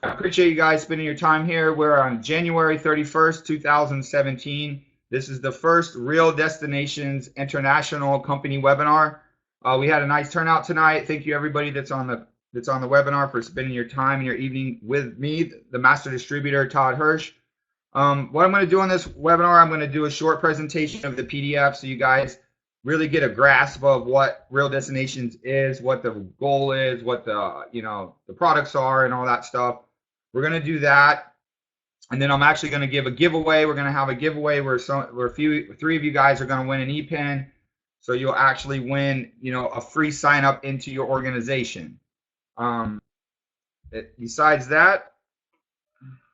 I appreciate you guys spending your time here. We're on January 31st, 2017. This is the first Real Destinations International Company webinar. We had a nice turnout tonight. Thank you everybody that's on the webinar for spending your time and your evening with me, the Master Distributor, Todd Hirsch. What I'm going to do on this webinar, I'm going to do a short presentation of the PDF so you guys really get a grasp of what Real Destinations is, what the goal is, what the products are, and all that stuff. We're going to do that, and then I'm actually going to give a giveaway. We're going to have a giveaway where three of you guys are going to win an e-pen, so you'll actually win, a free sign up into your organization. Besides that,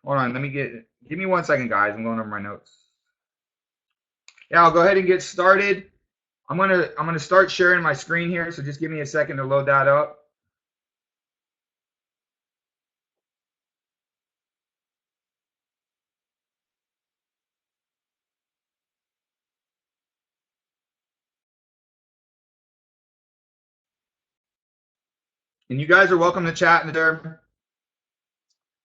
hold on, give me 1 second, guys. I'm going over my notes. Yeah, I'll go ahead and get started. I'm gonna start sharing my screen here, so just give me a second to load that up. And you guys are welcome to chat in there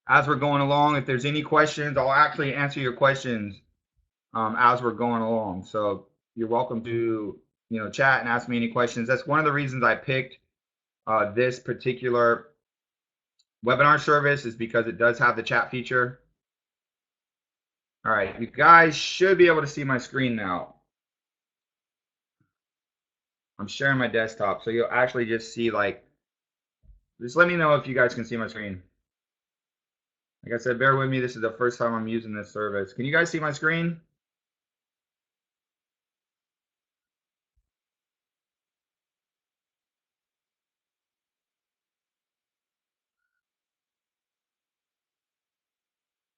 as we're going along. If there's any questions, I'll actually answer your questions as we're going along. So you're welcome to chat and ask me any questions. That's one of the reasons I picked this particular webinar service, is because it does have the chat feature. All right, you guys should be able to see my screen now. I'm sharing my desktop, so you'll actually just see, just let me know if you guys can see my screen. Like I said, bear with me. This is the first time I'm using this service. Can you guys see my screen?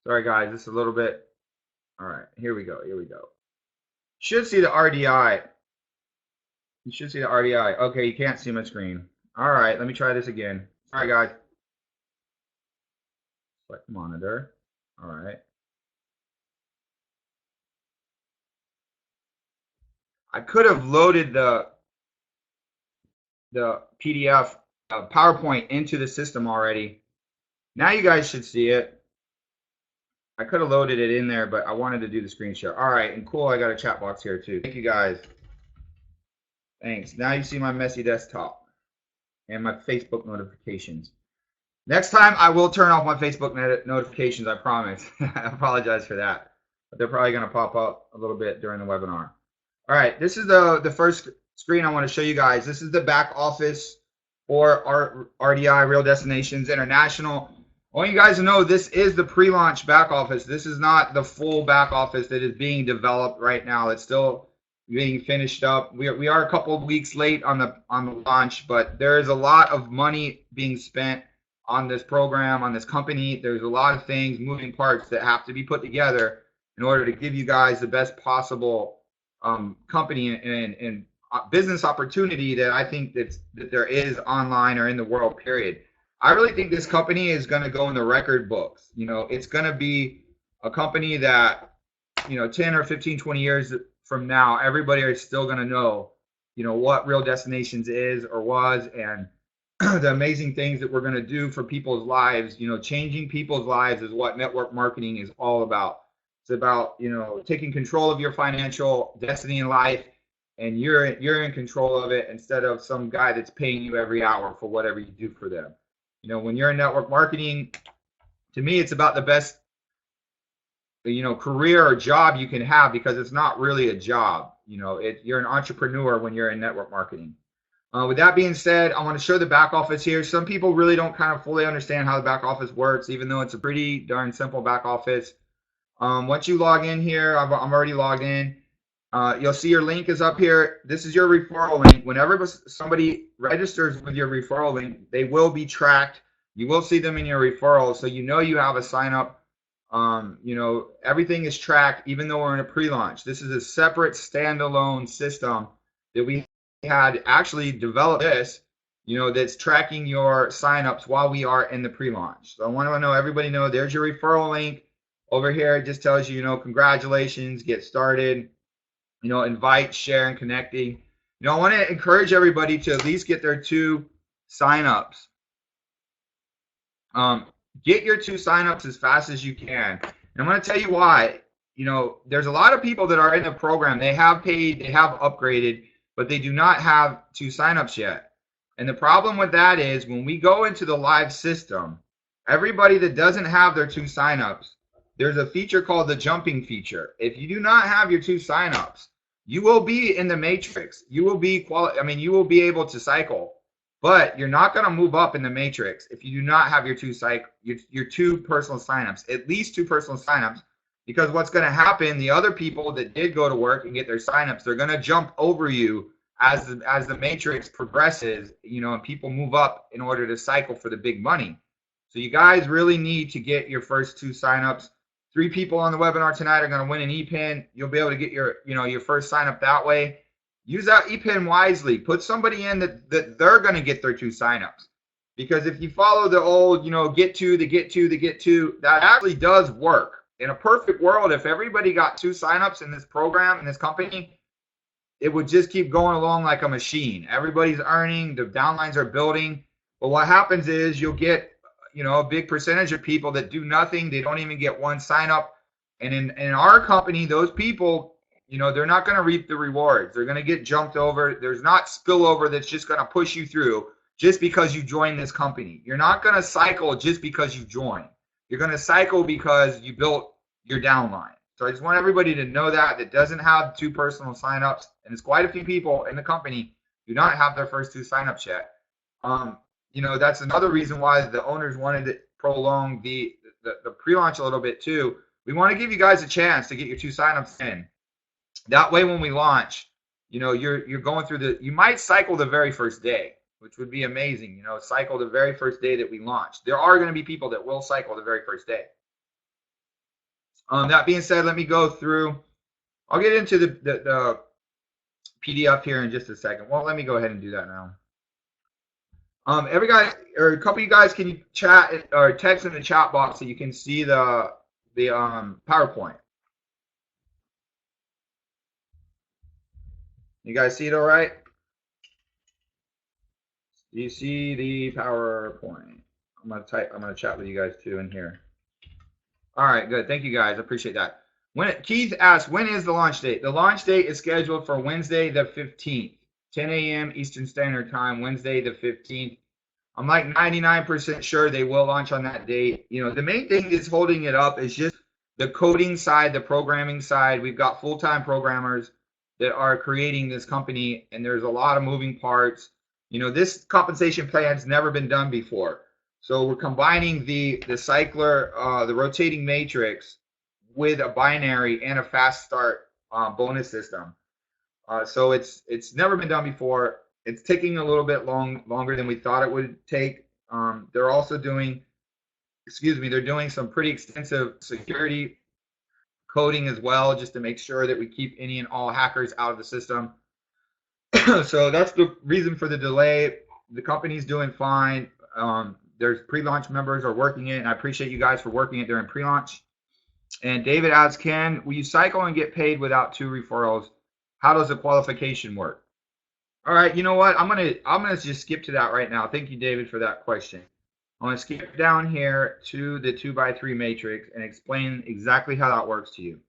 Sorry, guys. This is a little bit. All right, here we go. Here we go. Should see the RDI. You should see the RDI. Okay, you can't see my screen. All right, let me try this again. Sorry, guys. Select monitor. All right. I could have loaded the PDF PowerPoint into the system already. Now you guys should see it. I could have loaded it in there, but I wanted to do the screen share. All right, and cool, I got a chat box here too. Thank you guys. Thanks. Now you see my messy desktop and my Facebook notifications. Next time I will turn off my Facebook notifications, I promise. I apologize for that, but they're probably going to pop up a little bit during the webinar. All right, this is the first screen I want to show you guys. This is the back office for RDI, Real Destinations International. I want you guys to know this is the pre-launch back office. This is not the full back office that is being developed right now. It's still being finished up. We are a couple of weeks late on the launch, but there is a lot of money being spent on this program, on this company. There's a lot of things, moving parts that have to be put together in order to give you guys the best possible company and business opportunity that I think that there is online or in the world, period. I really think this company is going to go in the record books. It's going to be a company that, 10 or 15, 20 years from now, everybody is still going to know, what Real Destinations is or was, and the amazing things that we're going to do for people's lives. Changing people's lives is what network marketing is all about. It's about, taking control of your financial destiny in life, and you're in control of it instead of some guy that's paying you every hour for whatever you do for them. When you're in network marketing, to me, it's about the best, career or job you can have, because it's not really a job. You're an entrepreneur when you're in network marketing. With that being said, I want to show the back office here. Some people really don't kind of fully understand how the back office works, even though it's a pretty darn simple back office. Once you log in here, I'm already logged in. You'll see your link is up here. This is your referral link. Whenever somebody registers with your referral link, they will be tracked. You will see them in your referrals, so you have a sign up. Everything is tracked, even though we're in a pre-launch. This is a separate standalone system that we had actually developed that's tracking your signups while we are in the pre-launch. So I want to everybody know there's your referral link over here. It just tells you, congratulations, get started. Invite, share, and connecting. I want to encourage everybody to at least get their 2 signups. Get your 2 signups as fast as you can. And I'm going to tell you why. You know, there's a lot of people that are in the program. They have paid, they have upgraded, but they do not have 2 signups yet. And the problem with that is when we go into the live system, everybody that doesn't have their 2 signups, there's a feature called the jumping feature. If you do not have your 2 signups, you will be in the matrix. You will be you will be able to cycle, but you're not going to move up in the matrix if you do not have your 2 personal signups, at least 2 personal signups. Because what's going to happen, the other people that did go to work and get their signups, they're going to jump over you as the matrix progresses, you know, and people move up in order to cycle for the big money. So you guys really need to get your first 2 signups. 3 people on the webinar tonight are going to win an ePin. You'll be able to get your first signup that way. Use that ePin wisely. Put somebody in that they're going to get their 2 signups. Because if you follow the old, get to, that actually does work. In a perfect world, if everybody got 2 signups in this program, in this company, it would just keep going along like a machine. Everybody's earning, the downlines are building. But what happens is you'll get, a big percentage of people that do nothing. They don't even get 1 sign up. And in our company, those people, they're not going to reap the rewards. They're going to get jumped over. There's not spillover that's just going to push you through just because you join this company. You're not going to cycle just because you join. You're going to cycle because you built your downline. So I just want everybody to know that doesn't have 2 personal signups, and it's quite a few people in the company do not have their first 2 signups yet. That's another reason why the owners wanted to prolong the pre-launch a little bit too. We want to give you guys a chance to get your 2 signups in. That way, when we launch, you're going through you might cycle the very first day, which would be amazing. Cycle the very first day that we launch. There are going to be people that will cycle the very first day. That being said, let me go through. I'll get into the PDF here in just a second. Well, let me go ahead and do that now. Every guy or a couple of you guys, can you chat or text in the chat box so you can see the PowerPoint? You guys see it all right? Do you see the PowerPoint? I'm gonna chat with you guys too in here. All right, good. Thank you guys. I appreciate that. Keith asked, when is the launch date? The launch date is scheduled for Wednesday the 15th, 10 a.m. Eastern Standard Time, Wednesday the 15th. I'm like 99% sure they will launch on that date. The main thing that's holding it up is just the coding side, the programming side. We've got full-time programmers that are creating this company, and there's a lot of moving parts. This compensation plan has never been done before. So we're combining the cycler, the rotating matrix with a binary and a fast start bonus system. So it's never been done before. It's taking a little bit longer than we thought it would take. They're also doing, they're doing some pretty extensive security coding as well, just to make sure that we keep any and all hackers out of the system. So that's the reason for the delay. The company's doing fine. There's pre-launch members are working it, and I appreciate you guys for working it during pre-launch. And David asks, will you cycle and get paid without 2 referrals? How does the qualification work? All right, you know what? I'm gonna just skip to that right now. Thank you, David, for that question. I'm gonna skip down here to the 2x3 matrix and explain exactly how that works to you.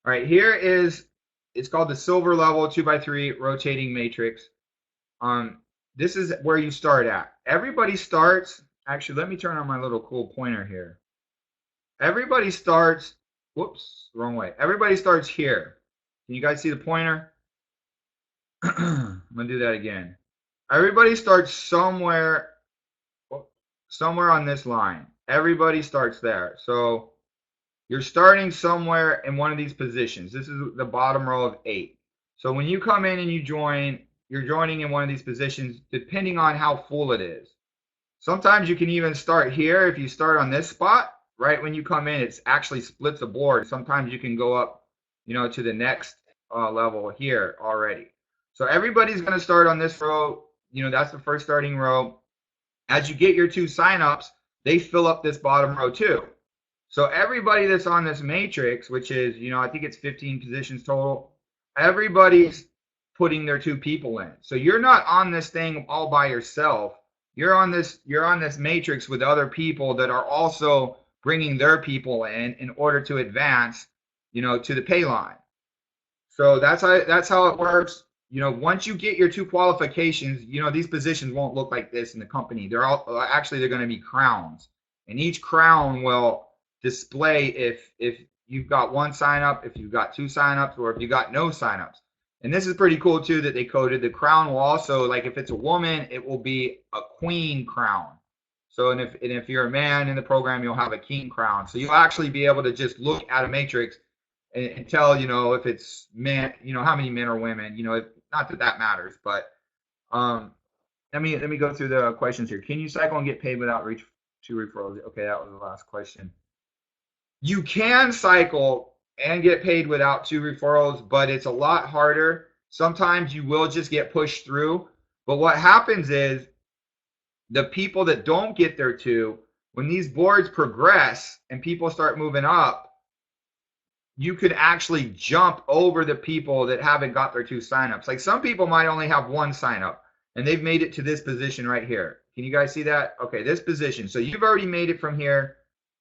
All right, it's called the silver level 2x3 rotating matrix. This is where you start at. Everybody starts. Actually, let me turn on my little cool pointer here. Everybody starts. Whoops, wrong way. Everybody starts here. Can you guys see the pointer? I'm gonna do that again. Everybody starts somewhere on this line. Everybody starts there. So you're starting somewhere in one of these positions. This is the bottom row of 8. So when you come in and you join, you're joining in one of these positions depending on how full it is. Sometimes you can even start here. If you start on this spot, right when you come in, it actually splits the board. Sometimes you can go up, to the next level here already. So everybody's going to start on this row. That's the first starting row. As you get your 2 signups, they fill up this bottom row too. So everybody that's on this matrix, which is, I think it's 15 positions total, everybody's putting their 2 people in. So you're not on this thing all by yourself. you're on this matrix with other people that are also bringing their people in order to advance, to the pay line. So that's how it works. Once you get your 2 qualifications, these positions won't look like this in the company. They're going to be crowns, and each crown will display if you've got 1 sign up, if you've got 2 signups, or if you got no signups. And this is pretty cool too that they coded. The crown will also, like if it's a woman, it will be a queen crown. So and if you're a man in the program, you'll have a king crown. So you'll actually be able to just look at a matrix and tell, if it's men, how many men or women, not that matters, but let me go through the questions here. Can you cycle and get paid without 2 referrals? Okay, that was the last question. You can cycle and get paid without 2 referrals, but it's a lot harder. Sometimes you will just get pushed through. But what happens is the people that don't get their 2, when these boards progress and people start moving up, you could actually jump over the people that haven't got their 2 signups. Like some people might only have 1 signup and they've made it to this position right here. Can you guys see that? Okay, this position. So you've already made it from here.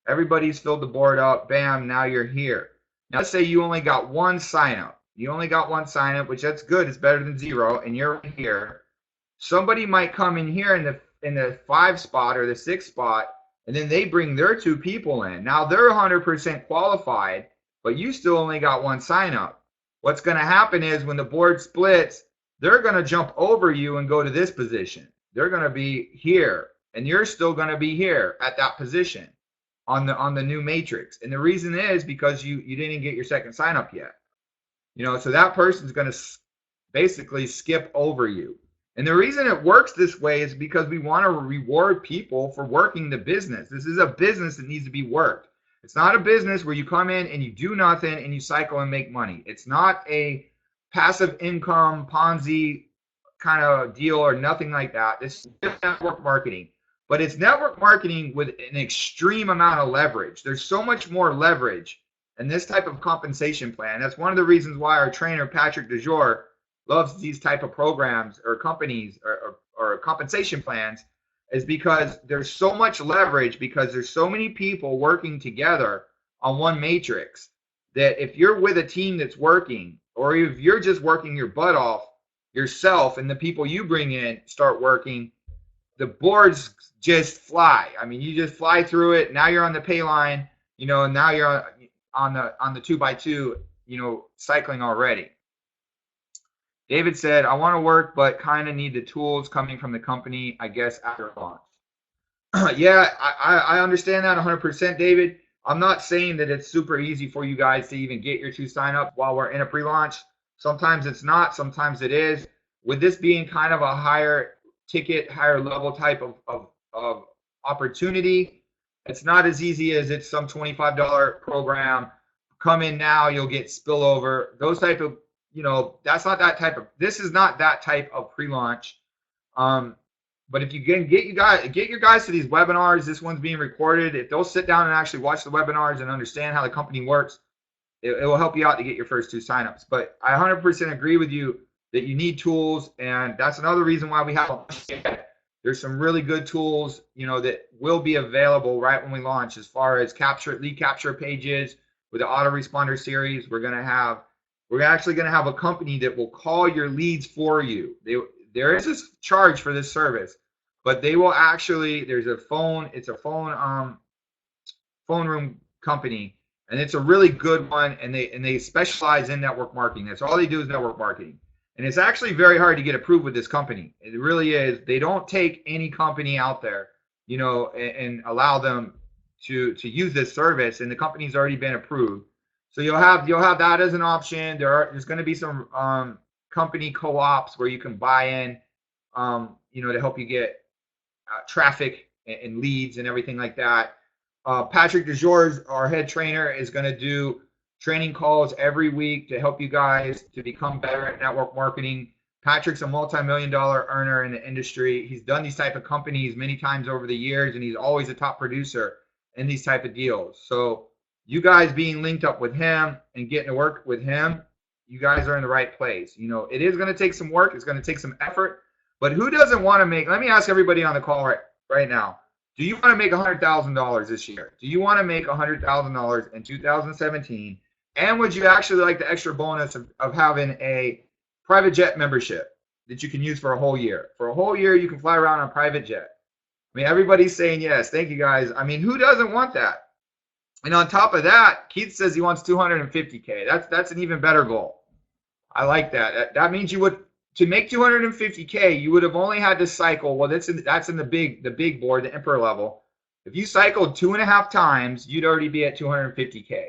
Everybody's filled the board up. Bam, now you're here. Now let's say you only got 1 signup. You only got 1 signup, which that's good. It's better than 0, and you're here. Somebody might come in here in the 5 spot or the 6 spot, and then they bring their 2 people in. Now they're 100% qualified, but you still only got 1 signup. What's going to happen is when the board splits, they're going to jump over you and go to this position. They're going to be here, and you're still going to be here at that position on the new matrix. And the reason is because you didn't get your 2nd signup yet. So that person's going to basically skip over you. And the reason it works this way is because we want to reward people for working the business. This is a business that needs to be worked. It's not a business where you come in and you do nothing and you cycle and make money. It's not a passive income Ponzi kind of deal or nothing like that. This is network marketing. But it's network marketing with an extreme amount of leverage. There's so much more leverage in this type of compensation plan. That's one of the reasons why our trainer, Patrick DeJour, loves these type of programs or companies or compensation plans, is because there's so much leverage, because there's so many people working together on one matrix, that if you're with a team that's working, or if you're just working your butt off yourself and the people you bring in start working, the boards just fly. I mean, you just fly through it. Now you're on the pay line, and now you're on the 2x2, cycling already. David said, I want to work, but kind of need the tools coming from the company, I guess, after launch. Yeah, I understand that 100%, David. I'm not saying that it's super easy for you guys to even get your 2 signups while we're in a pre-launch. Sometimes it's not, sometimes it is. With this being kind of a higher ticket, higher level type of opportunity, it's not as easy as it's some $25 program. Come in now, you'll get spillover. Those type of, that's not that type of, this is not that type of pre-launch. But if you can get your guys to these webinars, this one's being recorded. If they'll sit down and actually watch the webinars and understand how the company works, it will help you out to get your first 2 signups. But I 100% agree with you that you need tools, and that's another reason why we have there's some really good tools, that will be available right when we launch, as far as lead capture pages with the autoresponder series. We're actually going to have a company that will call your leads for you. There is a charge for this service, but they will actually, it's a phone room company, and it's a really good one, and they specialize in network marketing. That's all they do is network marketing. And it's actually very hard to get approved with this company. It really is. They don't take any company out there, and allow them to use this service, and the company's already been approved. So you'll have that as an option. There's going to be some company co-ops where you can buy in, to help you get traffic and leads and everything like that. Patrick DeJour, our head trainer, is going to do training calls every week to help you guys to become better at network marketing. Patrick's a multi-million-dollar earner in the industry. He's done these type of companies many times over the years, and he's always a top producer in these type of deals. So you guys being linked up with him and getting to work with him, you guys are in the right place. It is going to take some work. It's going to take some effort, But who doesn't want to make, let me ask everybody on the call right now. Do you want to make $100,000 this year? Do you want to make $100,000 in 2017? And would you actually like the extra bonus of having a private jet membership that you can use for a whole year? For a whole year, you can fly around on a private jet. I mean, everybody's saying yes. Thank you, guys. I mean, who doesn't want that? And on top of that, Keith says he wants 250K. That's an even better goal. I like that. That means you would, to make 250K, you would have only had to cycle. Well, that's in the big board, the Emperor level. If you cycled 2.5 times, you'd already be at 250K.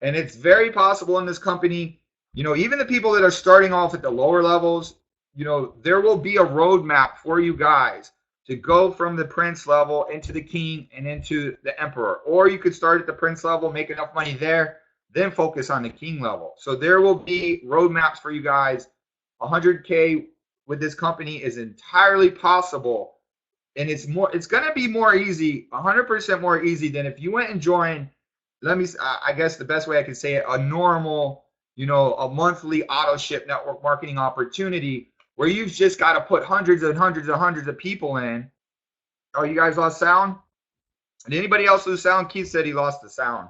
And it's very possible in this company, you know, even the people that are starting off at the lower levels, you know, there will be a roadmap for you guys to go from the Prince level into the King and into the Emperor. Or you could start at the Prince level, make enough money there, then focus on the King level. So there will be roadmaps for you guys. 100K with this company is entirely possible. And it's going to be more easy, 100% more easy than if you went and joined, I guess the best way I could say it, a normal, you know, a monthly auto ship network marketing opportunity where you've just got to put hundreds and hundreds and hundreds of people in. Oh, you guys lost sound? Did anybody else lose sound? Keith said he lost the sound.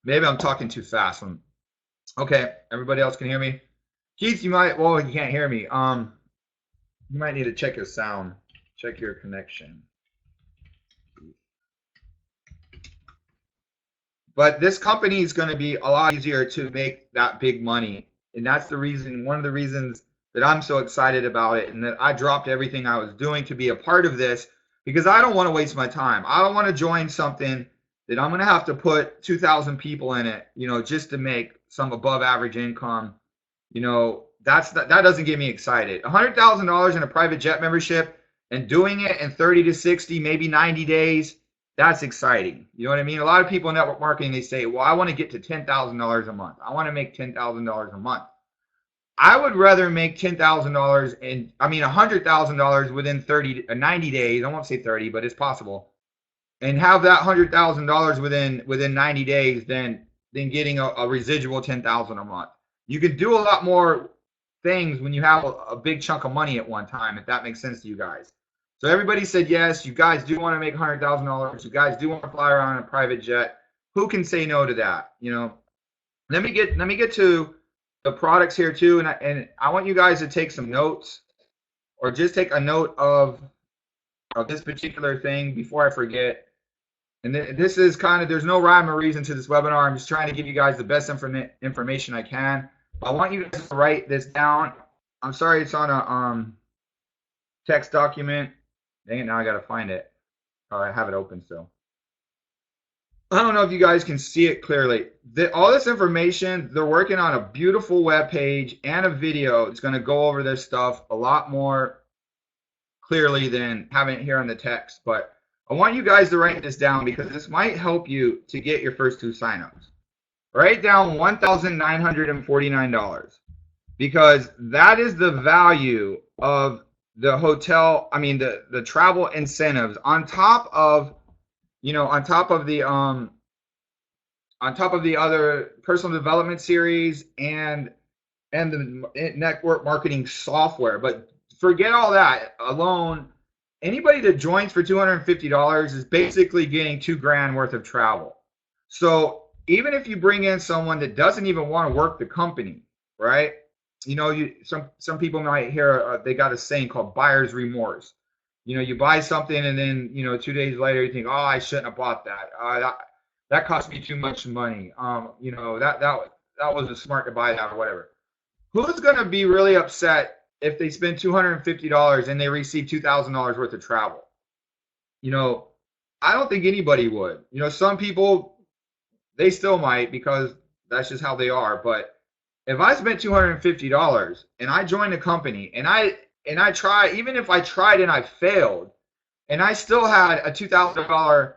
Maybe I'm talking too fast. Okay, everybody else can hear me? Keith, you might, well, you can't hear me. You might need to check your sound. Check your connection. But this company is going to be a lot easier to make that big money. And that's the reason, one of the reasons that I'm so excited about it and that I dropped everything I was doing to be a part of this, because I don't want to waste my time. I don't want to join something that I'm going to have to put 2,000 people in it, you know, just to make some above average income. You know, that doesn't get me excited. $100,000 in a private jet membership and doing it in 30 to 60, maybe 90 days, that's exciting. You know what I mean? A lot of people in network marketing, they say, well, I want to get to $10,000 a month. I want to make $10,000 a month. I would rather make $10,000 and $100,000 within 90 days. I won't say 30, but it's possible. And have that $100,000 within 90 days than getting a residual $10,000 a month. You can do a lot more things when you have a big chunk of money at one time, if that makes sense to you guys. So everybody said yes. You guys do want to make $100,000. You guys do want to fly around in a private jet. Who can say no to that? You know, let me get to the products here too, and I want you guys to take some notes, or just take a note of this particular thing before I forget. And this is kind of, there's no rhyme or reason to this webinar. I'm just trying to give you guys the best information I can. I want you guys to write this down. I'm sorry it's on a text document. Dang it, now I got to find it. Oh, I have it open still. I don't know if you guys can see it clearly. All this information, they're working on a beautiful web page and a video. It's going to go over this stuff a lot more clearly than having it here on the text. But I want you guys to write this down, because this might help you to get your first 2 signups. Write down $1,949, because that is the value of the hotel, the travel incentives on top of, you know, on top of the other personal development series and the network marketing software. But forget all that alone. Anybody that joins for $250 is basically getting $2,000 worth of travel. So even if you bring in someone that doesn't even want to work the company, right? You know, some people might hear they got a saying called buyer's remorse. You know, you buy something and then, you know, 2 days later you think, oh, I shouldn't have bought that. That cost me too much money. You know, that wasn't smart to buy that or whatever. Who's going to be really upset if they spend $250 and they receive $2,000 worth of travel? You know, I don't think anybody would. You know, some people, they still might, because that's just how they are. But if I spent $250 and I joined a company and I try, even if I tried and I failed, and I still had a $2,000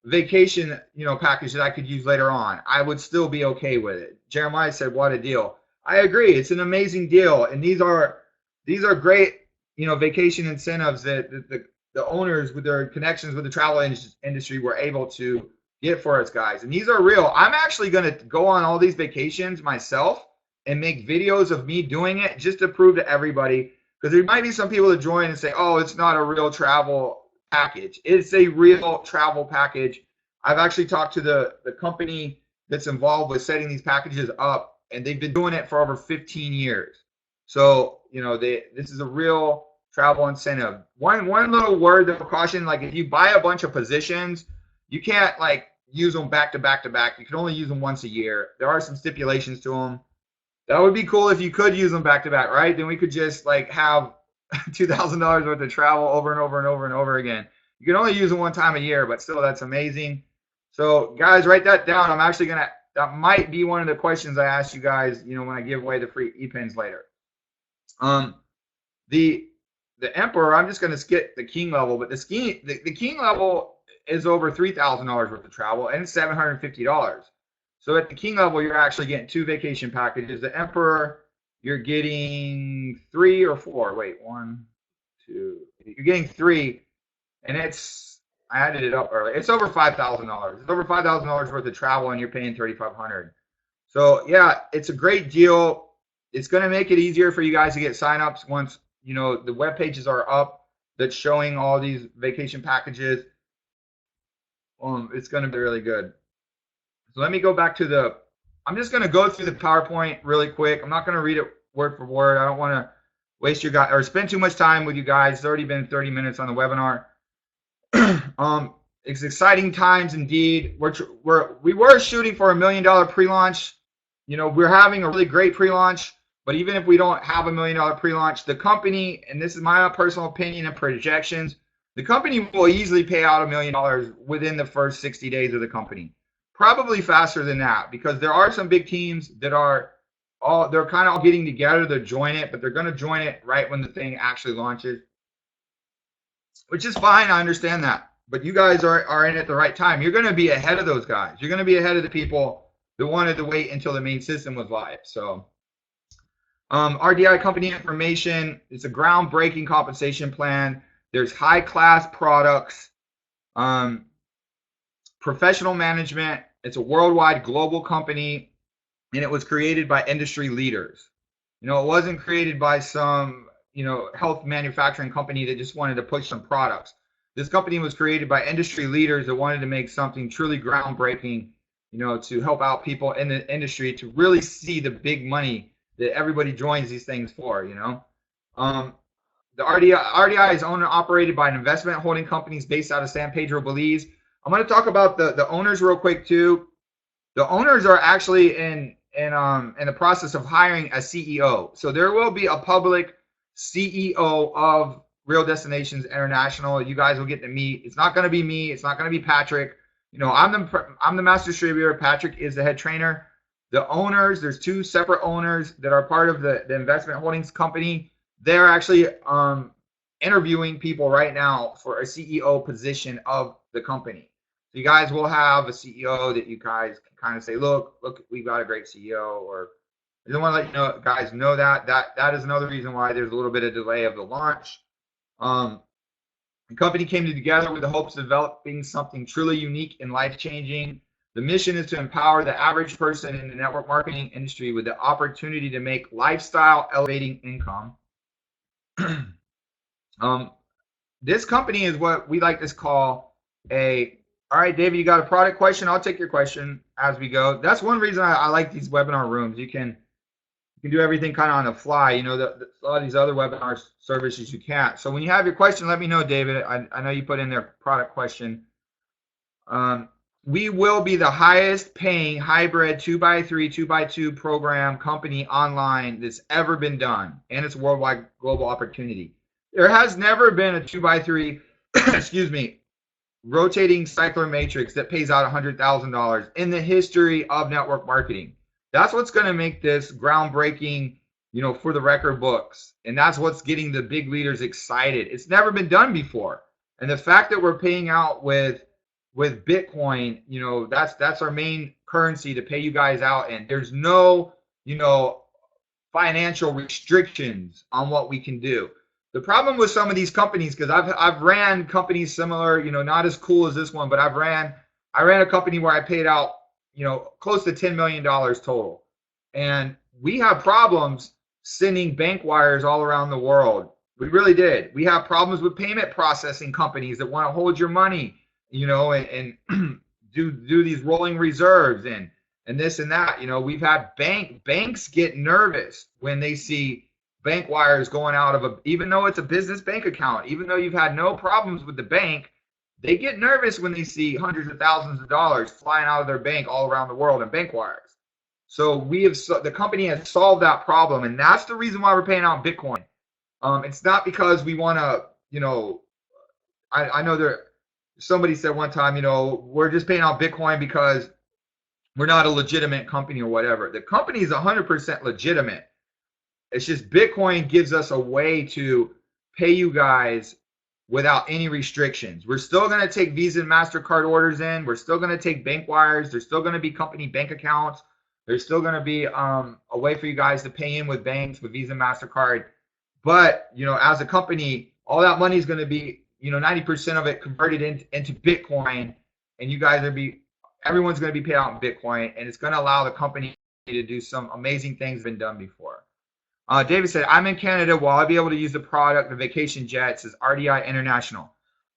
vacation, you know, package that I could use later on, I would still be okay with it. Jeremiah said, "What a deal!" I agree. It's an amazing deal, and these are great, you know, vacation incentives that the owners with their connections with the travel industry were able to get for us guys. And these are real. I'm actually going to go on all these vacations myself and make videos of me doing it just to prove to everybody, because there might be some people that join and say, oh, it's not a real travel package. It's a real travel package. I've actually talked to the company that's involved with setting these packages up, and they've been doing it for over 15 years. So, you know, this is a real travel incentive. One little word of caution, like if you buy a bunch of positions, you can't like use them back to back to back. You can only use them once a year. There are some stipulations to them. That would be cool if you could use them back to back, right? Then we could just like have $2,000 worth of travel over and over and over and over again. You can only use them one time a year, but still, that's amazing. So, guys, write that down. I'm actually gonna. That might be one of the questions I ask you guys. You know, when I give away the free e-pins later. The Emperor. I'm just gonna skip the King level, but the King level is over $3,000 worth of travel, and it's $750. So at the King level, you're actually getting 2 vacation packages. The Emperor, you're getting 3 or 4. Wait, 1, 2. You're getting 3, and it's, I added it up earlier. It's over $5,000. It's over $5,000 worth of travel, and you're paying $3,500. So yeah, it's a great deal. It's going to make it easier for you guys to get signups once, you know, the web pages are up that's showing all these vacation packages. It's going to be really good. So let me go back to I'm just going to go through the PowerPoint really quick. I'm not going to read it word for word. I don't want to waste your guys or spend too much time with you guys. It's already been 30 minutes on the webinar. It's exciting times indeed. We were shooting for $1 million pre-launch. You know, we're having a really great pre-launch, but even if we don't have $1 million pre-launch, the company, and this is my personal opinion and projections, the company will easily pay out $1 million within the first 60 days of the company. Probably faster than that, because there are some big teams that they're kind of all getting together to join it, but they're going to join it right when the thing actually launches, which is fine. I understand that, but you guys are in at the right time. You're going to be ahead of those guys. You're going to be ahead of the people that wanted to wait until the main system was live. So RDI company information, it's a groundbreaking compensation plan. There's high class products, professional management. It's a worldwide global company, and it was created by industry leaders. You know, it wasn't created by some, you know, health manufacturing company that just wanted to push some products. This company was created by industry leaders that wanted to make something truly groundbreaking, you know, to help out people in the industry to really see the big money that everybody joins these things for, you know. The RDI is owned and operated by an investment holding companies based out of San Pedro, Belize. I'm going to talk about the owners real quick too. The owners are actually in the process of hiring a CEO. So there will be a public CEO of Real Destinations International. You guys will get to meet. It's not going to be me. It's not going to be Patrick. You know, I'm the master distributor. Patrick is the head trainer. The owners, there's 2 separate owners that are part of the investment holdings company. They're actually interviewing people right now for a CEO position of the company. So you guys will have a CEO that you guys can kind of say, look, we've got a great CEO, or I just want to let you know, guys, know that is another reason why there's a little bit of delay of the launch. The company came together with the hopes of developing something truly unique and life-changing. The mission is to empower the average person in the network marketing industry with the opportunity to make lifestyle elevating income. This company is what we like to call all right, David, you got a product question? I'll take your question as we go. That's one reason I like these webinar rooms. You can do everything kind of on the fly. You know, a lot of these other webinar services you can't. So when you have your question, let me know, David. I know you put in their product question. We will be the highest paying hybrid 2x3, 2x2 program company online that's ever been done. And it's a worldwide global opportunity. There has never been a 2x3, excuse me, rotating cycler matrix that pays out $100,000 in the history of network marketing. That's what's going to make this groundbreaking, you know, for the record books. And that's what's getting the big leaders excited. It's never been done before. And the fact that we're paying out with Bitcoin, you know, that's our main currency to pay you guys out. And there's no, you know, financial restrictions on what we can do. The problem with some of these companies, because I've ran companies similar, you know, not as cool as this one, but I ran a company where I paid out, you know, close to $10 million total. And we have problems sending bank wires all around the world. We really did. We have problems with payment processing companies that want to hold your money, you know, and do these rolling reserves and this and that. You know, we've had banks get nervous when they see bank wires going out of even though it's a business bank account, even though you've had no problems with the bank, they get nervous when they see hundreds of thousands of dollars flying out of their bank all around the world in bank wires. So the company has solved that problem, and that's the reason why we're paying out Bitcoin. It's not because we want to, you know, I know somebody said one time, you know, we're just paying out Bitcoin because we're not a legitimate company or whatever. The company is 100% legitimate. It's just Bitcoin gives us a way to pay you guys without any restrictions. We're still going to take Visa and MasterCard orders in. We're still going to take bank wires. There's still going to be company bank accounts. There's still going to be a way for you guys to pay in with banks, with Visa and MasterCard. But, you know, as a company, all that money is going to be, you know, 90% of it converted into Bitcoin. And you guys everyone's going to be paid out in Bitcoin. And it's going to allow the company to do some amazing things been done before. David said, I'm in Canada. Will I be able to use the product, the vacation jet? Says RDI International.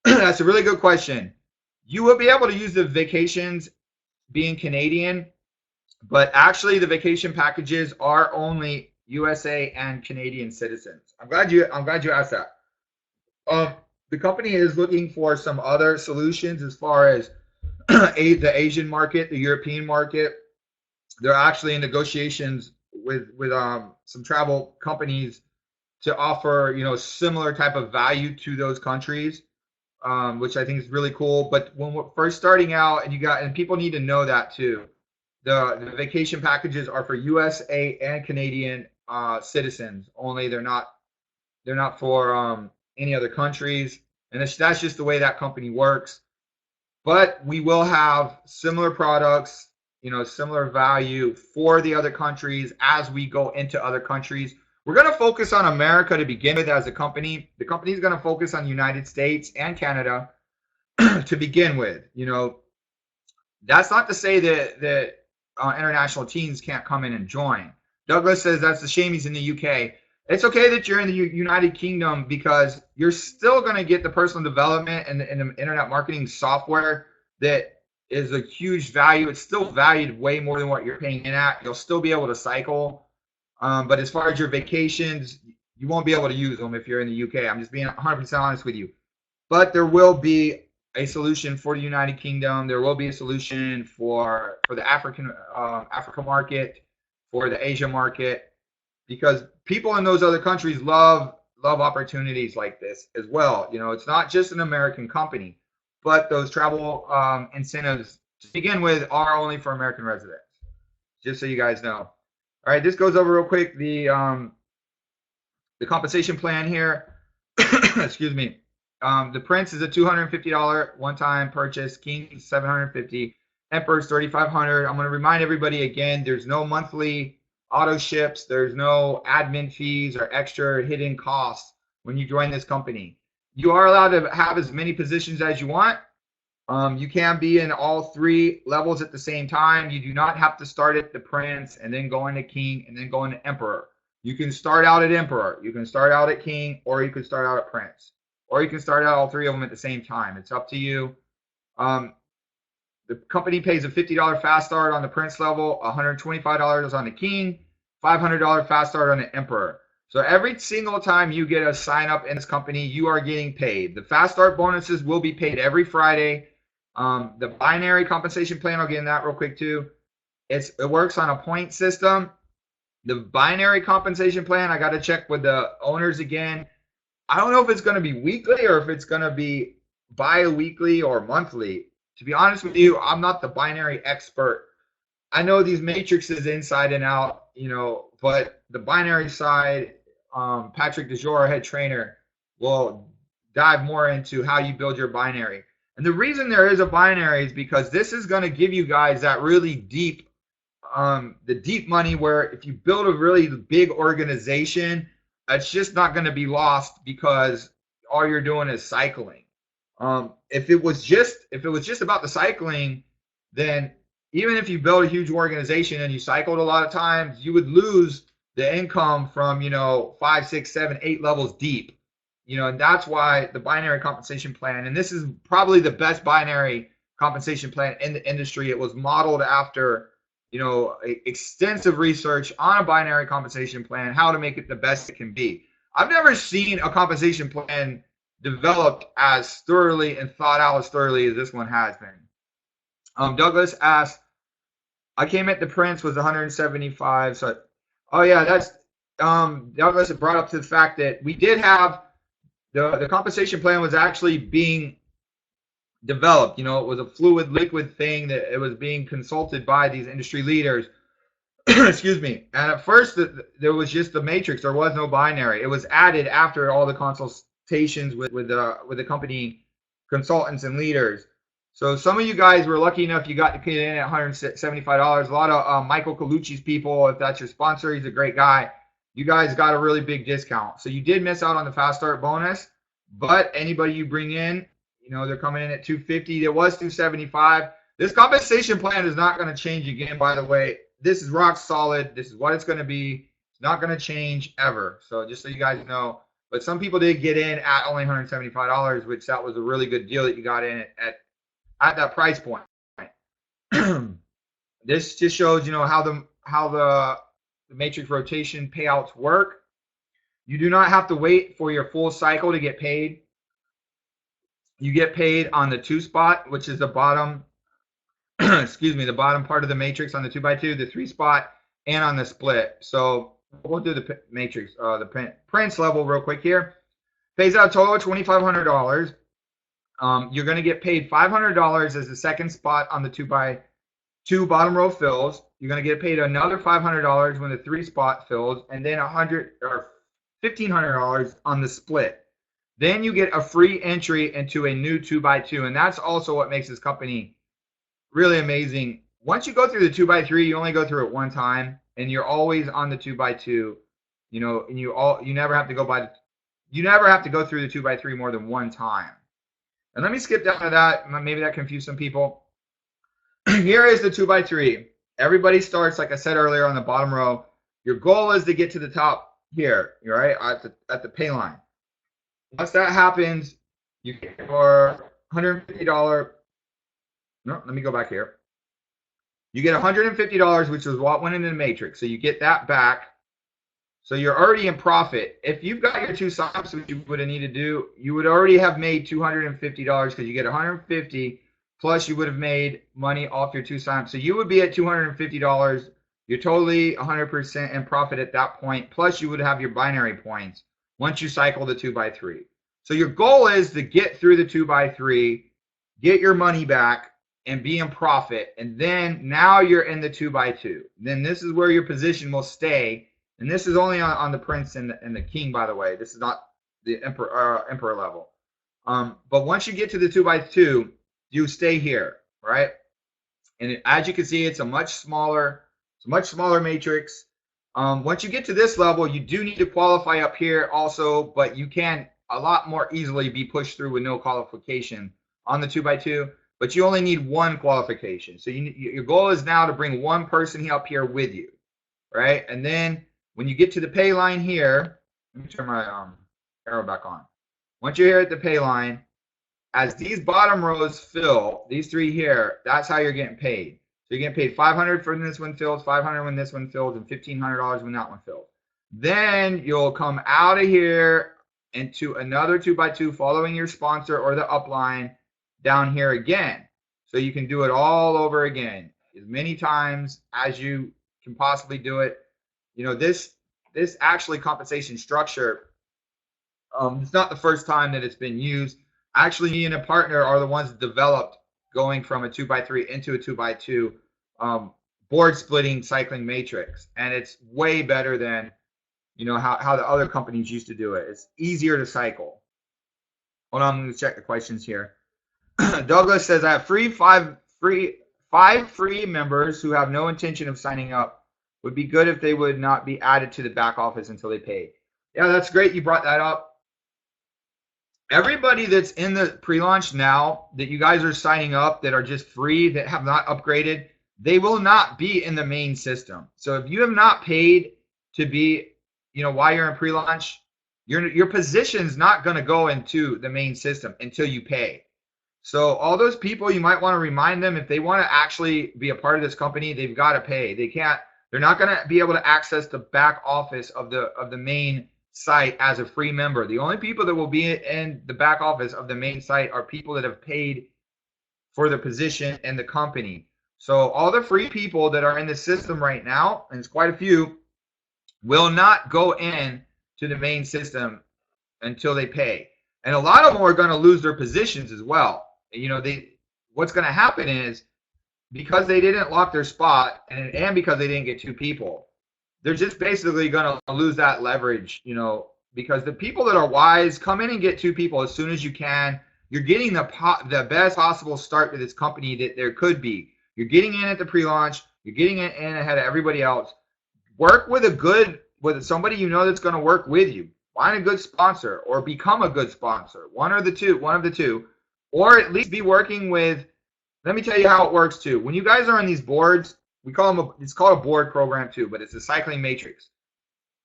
That's a really good question. You will be able to use the vacations being Canadian, but actually the vacation packages are only USA and Canadian citizens. I'm glad you asked that. The company is looking for some other solutions as far as the Asian market, the European market. They're actually in negotiations with some travel companies to offer, you know, similar type of value to those countries, which I think is really cool. But when we're first starting out, and people need to know that too, the vacation packages are for USA and Canadian citizens only. They're not for any other countries, and that's just the way that company works. But we will have similar products, you know, similar value for the other countries as we go into other countries. We're going to focus on America to begin with as a company. The company is going to focus on the United States and Canada to begin with. You know, that's not to say that international teams can't come in and join. Douglas says that's a shame he's in the UK. It's okay that you're in the United Kingdom because you're still going to get the personal development and the internet marketing software that is a huge value. It's still valued way more than what you're paying in at. You'll still be able to cycle. But as far as your vacations, you won't be able to use them if you're in the UK. I'm just being 100% honest with you. But there will be a solution for the United Kingdom. There will be a solution for the Africa market, for the Asia market, because people in those other countries love opportunities like this as well. You know, it's not just an American company, but those travel incentives to begin with are only for American residents, just so you guys know. All right, this goes over real quick. The compensation plan here. Excuse me. The Prince is a $250 one-time purchase. King is $750. Emperor's $3,500. I'm going to remind everybody again, there's no monthly auto ships. There's no admin fees or extra hidden costs when you join this company. You are allowed to have as many positions as you want. You can be in all three levels at the same time. You do not have to start at the Prince and then go into King and then go into Emperor. You can start out at Emperor. You can start out at King, or you can start out at Prince. Or you can start out all three of them at the same time. It's up to you. The company pays a $50 fast start on the Prince level, $125 on the King, $500 fast start on the Emperor. So every single time you get a sign up in this company, you are getting paid. The fast start bonuses will be paid every Friday. The binary compensation plan, I'll get in that real quick too. It works on a point system. The binary compensation plan, I got to check with the owners again. I don't know if it's going to be weekly or if it's going to be bi-weekly or monthly. To be honest with you, I'm not the binary expert. I know these matrices inside and out, you know, but the binary side, Patrick DeJour, our head trainer, will dive more into how you build your binary. And the reason there is a binary is because this is going to give you guys that really deep, the deep money where if you build a really big organization, it's just not going to be lost because all you're doing is cycling. If it was just about the cycling, then even if you build a huge organization and you cycled a lot of times, you would lose the income from, 5, 6, 7, 8 levels deep. And that's why the binary compensation plan, and this is probably the best binary compensation plan in the industry. It was modeled after, extensive research on a binary compensation plan, how to make it the best it can be. I've never seen a compensation plan developed as thoroughly and thought out as thoroughly as this one has been. Douglas asked, I came at the Prince was 175. So, oh yeah, that's Douglas brought up to the fact that we did have the compensation plan was actually being developed. It was a fluid, liquid thing that it was being consulted by these industry leaders. Excuse me. And at first, there was just the matrix. There was no binary. It was added after all the consultations with the company consultants and leaders. So some of you guys were lucky enough you got to get in at $175. A lot of Michael Colucci's people, if that's your sponsor, he's a great guy. You guys got a really big discount. So you did miss out on the fast start bonus, but anybody you bring in, they're coming in at $250. It was $275. This compensation plan is not going to change again, by the way. This is rock solid. This is what it's going to be. It's not going to change ever. So just so you guys know. But some people did get in at only $175, which that was a really good deal that you got in at that price point. This just shows, how the matrix rotation payouts work. You do not have to wait for your full cycle to get paid. You get paid on the 2 spot, which is the bottom, the bottom part of the matrix on the 2x2, the 3 spot, and on the split. So we'll do the matrix, the Prince level real quick here. Pays out a total of $2,500. You're going to get paid $500 as the second spot on the 2x2 bottom row fills. You're going to get paid another $500 when the 3 spot fills, and then $1,500 on the split. Then you get a free entry into a new 2x2, and that's also what makes this company really amazing. Once you go through the 2x3, you only go through it one time, and you're always on the 2x2. And you never have to go through the 2x3 more than one time. And let me skip down to that. Maybe that confused some people. Here is the 2x3. Everybody starts, like I said earlier, on the bottom row. Your goal is to get to the top here, right, at the pay line. Once that happens, you get your $150. No, let me go back here. You get $150, which is what went into the matrix. So you get that back. So you're already in profit. If you've got your 2 signups, which you would have needed to do, you would already have made $250 because you get $150 plus you would have made money off your 2 signups. So you would be at $250. You're totally 100% in profit at that point. Plus you would have your binary points once you cycle the 2x3. So your goal is to get through the 2x3, get your money back, and be in profit. And then now you're in the 2x2. Then this is where your position will stay. And this is only on the Prince and the King, by the way. This is not the Emperor level. But once you get to the 2x2, you stay here, right? And as you can see, it's a much smaller matrix. Once you get to this level, you do need to qualify up here also, but you can a lot more easily be pushed through with no qualification on the 2x2. But you only need 1 qualification. So your goal is now to bring 1 person up here with you, right? And then when you get to the pay line here, let me turn my arrow back on. Once you're here at the pay line, as these bottom rows fill, these 3 here, that's how you're getting paid. So you're getting paid $500 when this one fills, $500 when this one fills, and $1,500 when that one fills. Then you'll come out of here into another 2x2 following your sponsor or the upline down here again. So you can do it all over again as many times as you can possibly do it. This actually compensation structure, it's not the first time that it's been used. Actually, me and a partner are the ones that developed going from a 2x3 into a 2x2 board splitting cycling matrix. And it's way better than, how the other companies used to do it. It's easier to cycle. Hold on, I'm going to check the questions here. Douglas says, I have five free members who have no intention of signing up. Would be good if they would not be added to the back office until they pay. Yeah, that's great. You brought that up. Everybody that's in the pre-launch now that you guys are signing up that are just free, that have not upgraded, they will not be in the main system. So if you have not paid to be, while you're in pre-launch, your position's not going to go into the main system until you pay. So all those people, you might want to remind them, if they want to actually be a part of this company, they've got to pay. They're not going to be able to access the back office of the main site as a free member. The only people that will be in the back office of the main site are people that have paid for the position and the company. So all the free people that are in the system right now, and it's quite a few, will not go in to the main system until they pay. And a lot of them are going to lose their positions as well. What's going to happen is, because they didn't lock their spot and because they didn't get 2 people, they're just basically going to lose that leverage, because the people that are wise come in and get 2 people as soon as you can. You're getting the best possible start to this company that there could be. You're getting in at the pre-launch. You're getting in ahead of everybody else. Work with with somebody that's going to work with you. Find a good sponsor or become a good sponsor. One of the two, or at least be working with. Let me tell you how it works too. When you guys are on these boards, it's called a board program too, but it's a cycling matrix.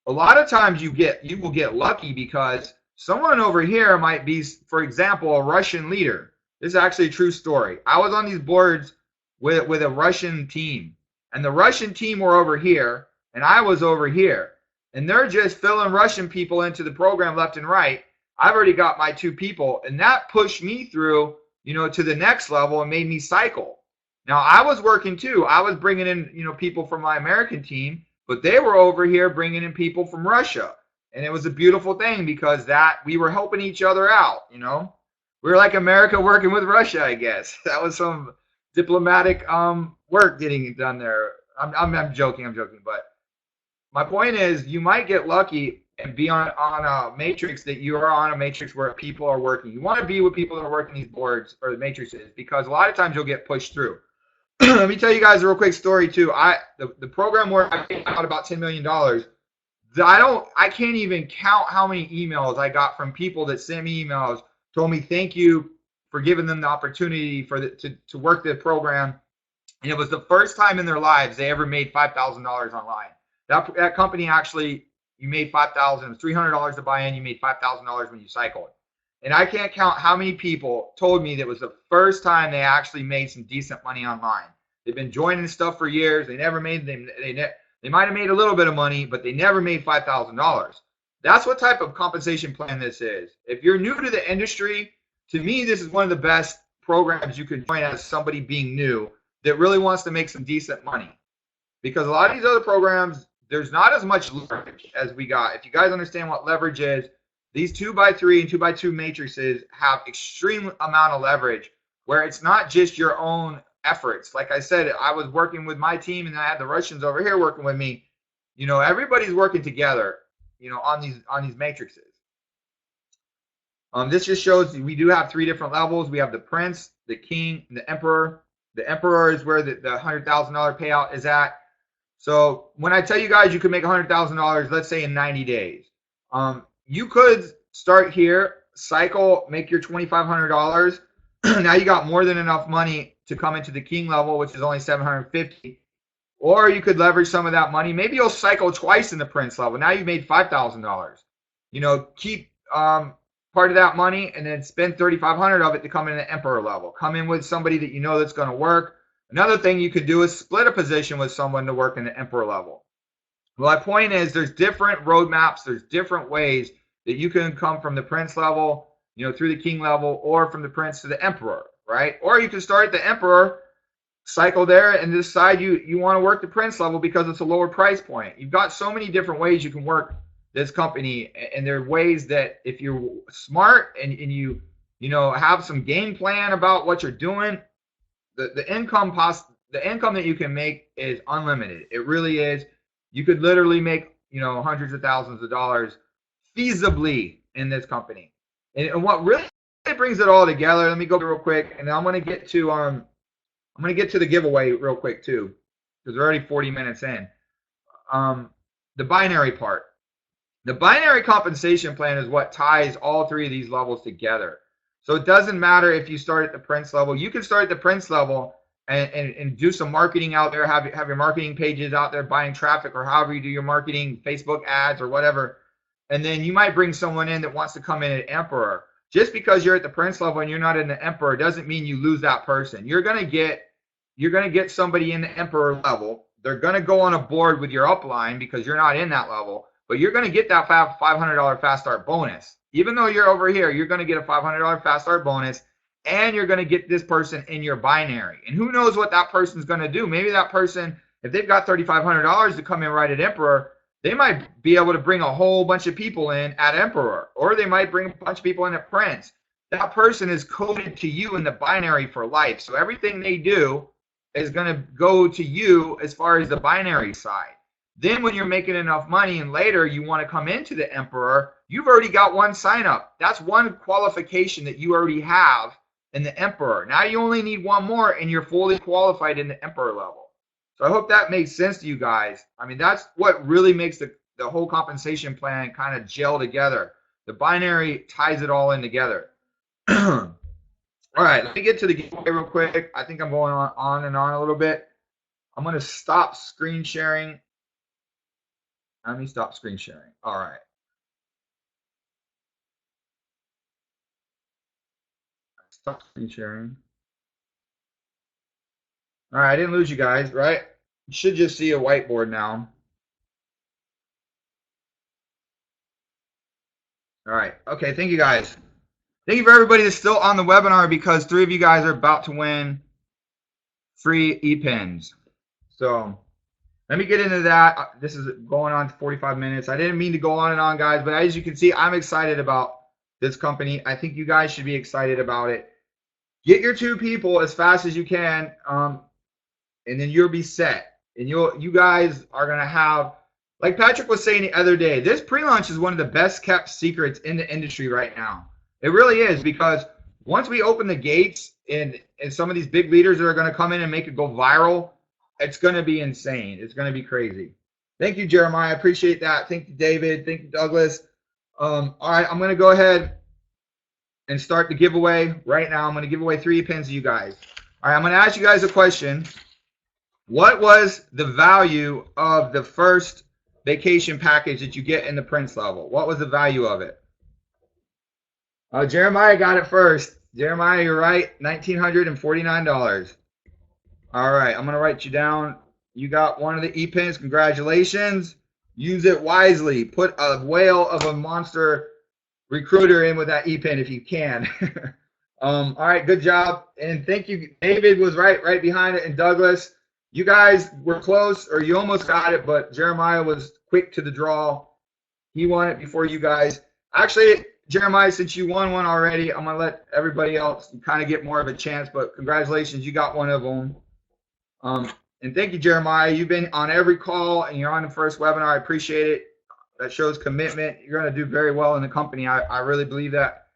A lot of times you will get lucky because someone over here might be, for example, a Russian leader. This is actually a true story. I was on these boards with a Russian team, and the Russian team were over here, and I was over here. And they're just filling Russian people into the program left and right. I've already got my 2 people, and that pushed me through, to the next level and made me cycle. Now, I was working too. I was bringing in, people from my American team, but they were over here bringing in people from Russia. And it was a beautiful thing because we were helping each other out, We were like America working with Russia, I guess. That was some diplomatic work getting done there. I'm joking, but my point is, you might get lucky and be on a matrix that you are on a matrix where people are working. You want to be with people that are working these boards or the matrices, because a lot of times you'll get pushed through. Let me tell you guys a real quick story too. The program where I paid out about $10 million, I can't even count how many emails I got from people that sent me emails, told me thank you for giving them the opportunity to work the program. And it was the first time in their lives they ever made $5,000 online. That company actually, you made $5,000. It was $300 to buy in. You made $5,000 when you cycled. And I can't count how many people told me that was the first time they actually made some decent money online. They've been joining stuff for years. They never made they might have made a little bit of money, but they never made $5,000. That's what type of compensation plan this is. If you're new to the industry, to me, this is one of the best programs you can join as somebody being new that really wants to make some decent money. Because a lot of these other programs, there's not as much leverage as we got. If you guys understand what leverage is, these 2x3 and 2x2 matrices have extreme amount of leverage where it's not just your own efforts. Like I said, I was working with my team, and then I had the Russians over here working with me. Everybody's working together, on these matrices. This just shows we do have 3 different levels. We have the Prince, the King, and the Emperor. The Emperor is where the $100,000 payout is at. So when I tell you guys you can make $100,000, let's say in 90 days, you could start here, cycle, make your $2,500. Now you got more than enough money to come into the King level, which is only $750. Or you could leverage some of that money. Maybe you'll cycle twice in the Prince level. Now you've made $5,000. Keep part of that money and then spend $3,500 of it to come in the Emperor level. Come in with somebody that that's going to work. Another thing you could do is split a position with someone to work in the Emperor level. Well, my point is there's different roadmaps. There's different ways that you can come from the Prince level, through the King level, or from the Prince to the Emperor, right? Or you can start at the Emperor, cycle there, and decide you want to work the Prince level because it's a lower price point. You've got so many different ways you can work this company, and there are ways that if you're smart and you have some game plan about what you're doing, the income that you can make is unlimited. It really is. You could literally make hundreds of thousands of dollars feasibly in this company. And what really brings it all together, let me go real quick, and I'm going to get to the giveaway real quick too, because we're already 40 minutes in. The binary part. The binary compensation plan is what ties all 3 of these levels together. So it doesn't matter if you start at the Prince level. You can start at the Prince level and do some marketing out there, have your marketing pages out there buying traffic, or however you do your marketing, Facebook ads or whatever. And then you might bring someone in that wants to come in at Emperor. Just because you're at the Prince level and you're not in the Emperor doesn't mean you lose that person. You're gonna get somebody in the Emperor level. They're gonna go on a board with your upline because you're not in that level, but you're gonna get that $500 fast start bonus. Even though you're over here, you're gonna get a $500 fast start bonus, and you're gonna get this person in your binary. And who knows what that person's gonna do? Maybe that person, if they've got $3,500 to come in right at Emperor, they might be able to bring a whole bunch of people in at Emperor, or they might bring a bunch of people in at Prince. That person is coded to you in the binary for life. So everything they do is going to go to you as far as the binary side. Then when you're making enough money and later you want to come into the Emperor, you've already got one sign up. That's one qualification that you already have in the Emperor. Now you only need one more and you're fully qualified in the Emperor level. So I hope that makes sense to you guys. I mean, that's what really makes the whole compensation plan kind of gel together. The binary ties it all in together. All right, let me get to the giveaway real quick. I think I'm going on and on a little bit. I'm going to stop screen sharing. Let me stop screen sharing. All right. Stop screen sharing. All right, I didn't lose you guys, right? You should just see a whiteboard now. All right. Okay, thank you guys. Thank you for everybody that's still on the webinar, because 3 of you guys are about to win free e-pens. So let me get into that. This is going on 45 minutes. I didn't mean to go on and on, guys, but as you can see, I'm excited about this company. I think you guys should be excited about it. Get your 2 people as fast as you can, and then you'll be set. And you guys are going to have, like Patrick was saying the other day, this pre-launch is one of the best kept secrets in the industry right now. It really is, because once we open the gates and some of these big leaders that are going to come in and make it go viral, it's going to be insane. It's going to be crazy. Thank you, Jeremiah. I appreciate that. Thank you, David. Thank you, Douglas. All right, I'm going to go ahead and start the giveaway right now. I'm going to give away 3 pins to you guys. All right, I'm going to ask you guys a question. What was the value of the first vacation package that you get in the Prince level? What was the value of it? Jeremiah got it first. Jeremiah, you're right. $1,949. All right, I'm going to write you down. You got one of the e-pins. Congratulations. Use it wisely. Put a whale of a monster recruiter in with that e-pin if you can. All right, good job. And thank you. David was right behind it, and Douglas. You guys were close, or you almost got it, but Jeremiah was quick to the draw. He won it before you guys. Actually, Jeremiah, since you won one already, I'm going to let everybody else kind of get more of a chance, but congratulations, you got one of them. And thank you, Jeremiah. You've been on every call, and you're on the first webinar. I appreciate it. That shows commitment. You're going to do very well in the company. I really believe that.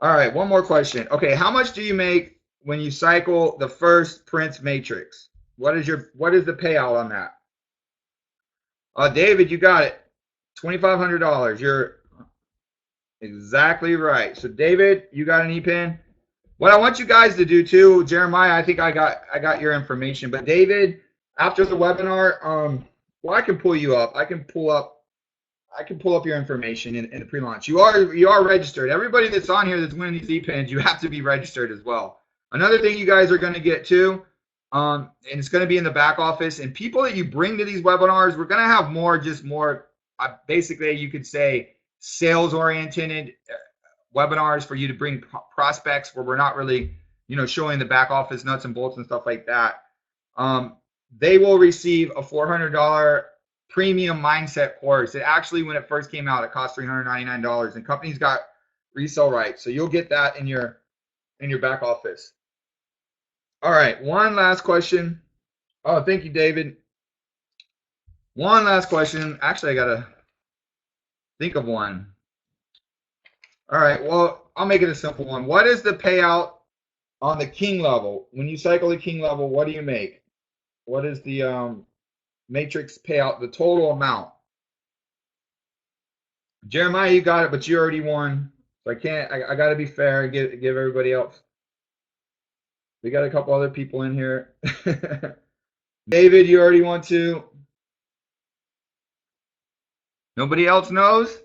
All right, one more question. Okay, how much do you make when you cycle the first Prince Matrix? What is the payout on that? David, you got it. $2,500. You're exactly right. So David, you got an e-pin. What I want you guys to do too, Jeremiah, I think I got your information. But David, after the webinar, well, I can pull you up. I can pull up your information in the pre-launch. You are registered. Everybody that's on here that's winning these e-pins, you have to be registered as well. Another thing you guys are going to get too, and it's going to be in the back office, and people that you bring to these webinars, we're going to have more basically you could say sales oriented webinars for you to bring prospects where we're not really showing the back office nuts and bolts and stuff like that. They will receive a $400 premium mindset course. It actually, when it first came out, it cost $399, and companies got resale rights, so you'll get that in your back office. All right, one last question. Oh, thank you, David. One last question. Actually, I gotta think of one. All right, well, I'll make it a simple one. What is the payout on the king level? When you cycle the king level, what do you make? What is the matrix payout, the total amount? Jeremiah, you got it, but you already won. So I got to be fair and give everybody else. We got a couple other people in here. David, you already want to? Nobody else knows?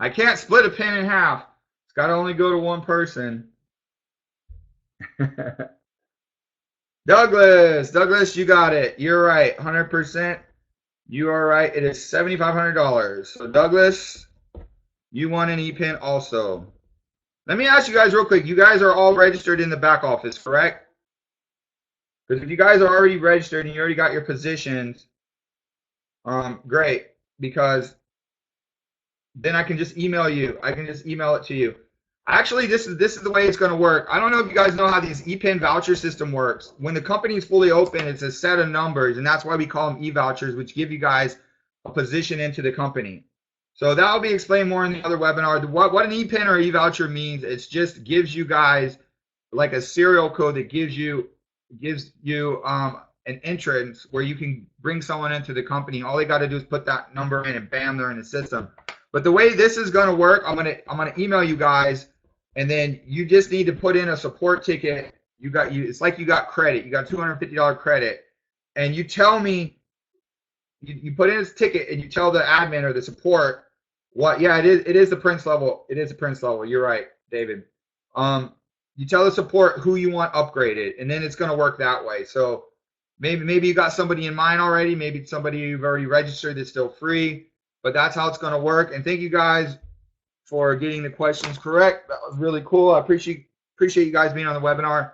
I can't split a pin in half. It's got to only go to one person. Douglas, you got it. You're right, 100%. You are right. It is $7,500. So Douglas, you won an e-pin also. Let me ask you guys real quick. You guys are all registered in the back office, correct? Because if you guys are already registered and you already got your positions, great. Because then I can just email you. I can just email it to you. Actually, this is the way it's going to work. I don't know if you guys know how these e-pin voucher system works. When the company is fully open, it's a set of numbers, and that's why we call them e-vouchers, which give you guys a position into the company. So that will be explained more in the other webinar. What an e-pin or e-voucher means, it just gives you guys like a serial code that gives you an entrance where you can bring someone into the company. All they got to do is put that number in, and bam, they're in the system. But the way this is going to work, I'm gonna email you guys, and then you just need to put in a support ticket. It's like you got credit. You got $250 credit, and you tell me, you put in this ticket, and you tell the admin or the support what. Yeah, it is the Prince level. It is a Prince level. You're right, David. You tell the support who you want upgraded, and then it's going to work that way. So maybe you got somebody in mind already. Maybe it's somebody you've already registered that's still free. But that's how it's going to work. And thank you guys for getting the questions correct. That was really cool. I appreciate you guys being on the webinar.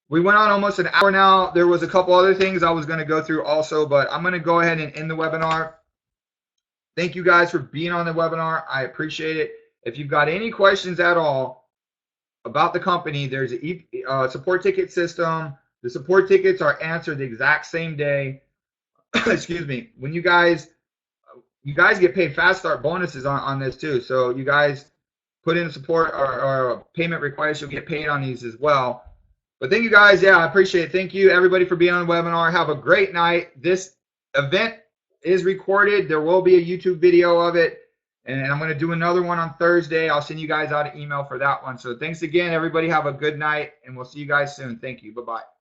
We went on almost an hour now. There was a couple other things I was going to go through also, but I'm going to go ahead and end the webinar. Thank you guys for being on the webinar. I appreciate it. If you've got any questions at all about the company, there's a support ticket system. The support tickets are answered the exact same day. Excuse me. When you guys get paid fast start bonuses on this too. So you guys put in support or a payment request, you'll get paid on these as well. But thank you guys. Yeah, I appreciate it. Thank you everybody for being on the webinar. Have a great night. This event is recorded. There will be a YouTube video of it. And I'm going to do another one on Thursday. I'll send you guys out an email for that one. So thanks again, everybody. Have a good night, and we'll see you guys soon. Thank you. Bye-bye.